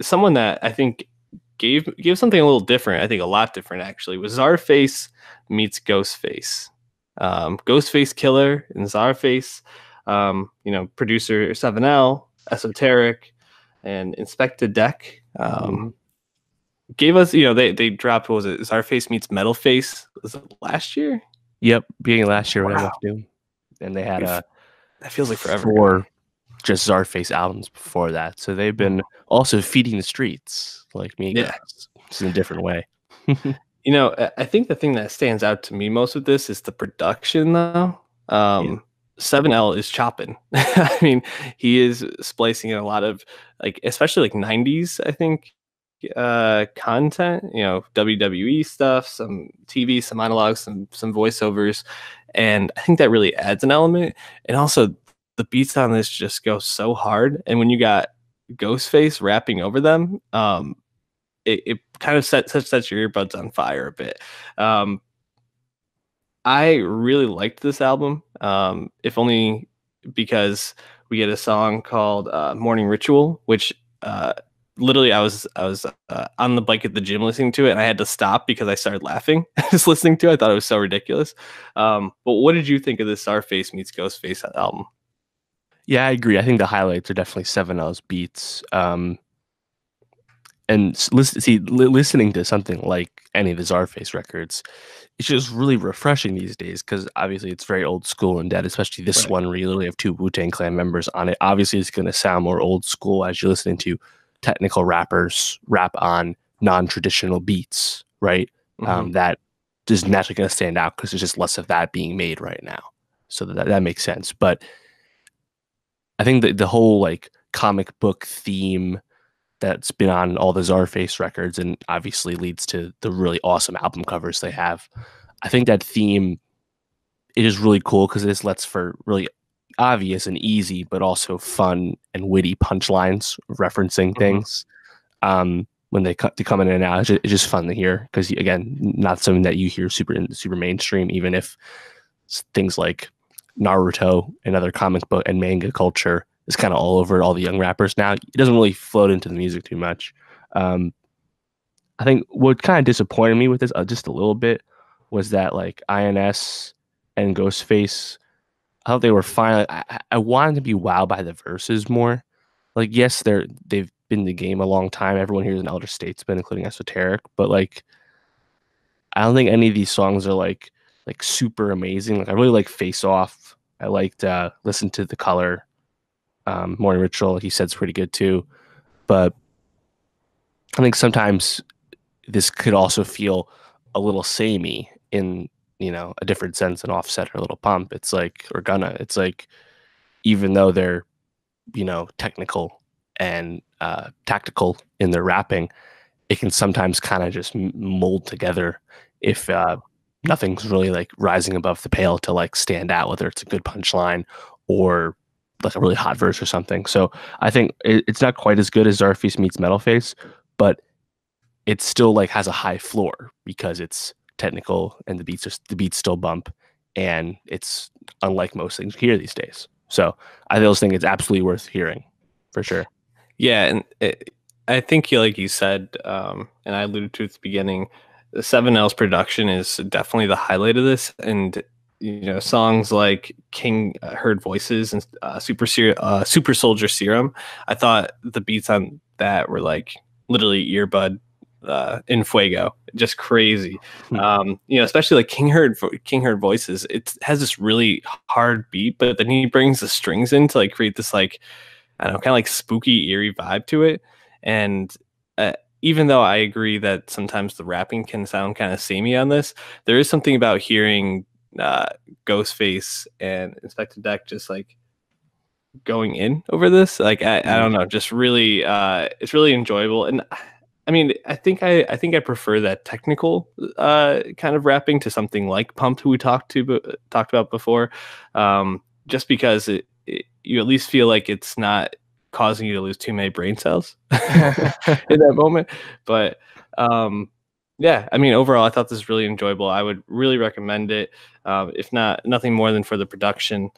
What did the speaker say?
someone that I think gave something a little different. I think a lot different actually was Czarface meets Ghostface. Ghostface Killah and Czarface. Producer 7L, Esoteric, and Inspected Deck. Gave us, they dropped, what was it? Czarface meets Metal Face. Was it last year? Yep, beginning last year. Wow. And they had that feels like forever. 4 just Czarface albums before that. So they've been also feeding the streets like me, just in a different way. I think the thing that stands out to me most with this is the production, though. 7L is chopping. I mean, he is splicing in a lot of especially 90s, I think, content, WWE stuff, some TV, some monologues, some voiceovers, and I think that really adds an element. And also the beats on this just go so hard, and when you got Ghostface rapping over them, it kind of sets your earbuds on fire a bit. I really liked this album, if only because we get a song called Morning Ritual, which literally I was on the bike at the gym listening to it, and I had to stop because I started laughing just listening to it. I thought it was so ridiculous. But what did you think of this Czarface meets Ghostface album? Yeah, I agree. I think the highlights are definitely 7L's beats. And listening to something like any of the Czarface records, it's just really refreshing these days because obviously it's very old school and dead, especially this one where you literally have 2 Wu-Tang Clan members on it. Obviously, it's going to sound more old school as you're listening to technical rappers rap on non-traditional beats, right? That is naturally going to stand out because there's just less of that being made right now. So that makes sense. But I think that the whole comic book theme that's been on all the Czarface records and obviously leads to the really awesome album covers they have. I think that theme, it is really cool because this lets for really obvious and easy, but also fun and witty punchlines referencing things. When they come in and out, it's just fun to hear because, again, not something that you hear super mainstream, even if things like Naruto and other comic book and manga culture is kind of all over all the young rappers now. It doesn't really float into the music too much. I think what kind of disappointed me with this just a little bit was that INS and Ghostface, I thought they were fine. I wanted to be wowed by the verses more. Yes, they've been in the game a long time. Everyone here is an elder statesman, including Esoteric. But I don't think any of these songs are super amazing. I really like Face Off. I liked Listen to the Color. Morning Ritual, like you said, is pretty good too. But I think sometimes this could also feel a little samey in a different sense than Offset or Little Pump. It's or Gunna. It's even though they're technical and tactical in their rapping, it can sometimes kind of just mold together if nothing's really rising above the pale to stand out, whether it's a good punchline or a really hot verse or something. So I think it's not quite as good as Czarface meets Metal Face, but it still has a high floor because it's technical and the beats still bump, and it's unlike most things you hear these days. So I just think it's absolutely worth hearing for sure. Yeah, and I think like you said, and I alluded to at the beginning, the 7L's production is definitely the highlight of this, and songs like King Heard Voices and Super Soldier Serum, I thought the beats on that were literally earbud in fuego, just crazy. Especially King Heard Voices, it has this really hard beat, but then he brings the strings in to create this I don't know, kind of spooky, eerie vibe to it. And even though I agree that sometimes the rapping can sound kind of samey on this, there is something about hearing Ghostface and Inspector Deck just going in over this. I don't know, just really it's really enjoyable. And I mean, I think I prefer that technical kind of rapping to something like Pumped, who we talked about before, just because you at least feel like it's not causing you to lose too many brain cells in that moment. But yeah, I mean, overall, I thought this was really enjoyable. I would really recommend it, if nothing more than for the production.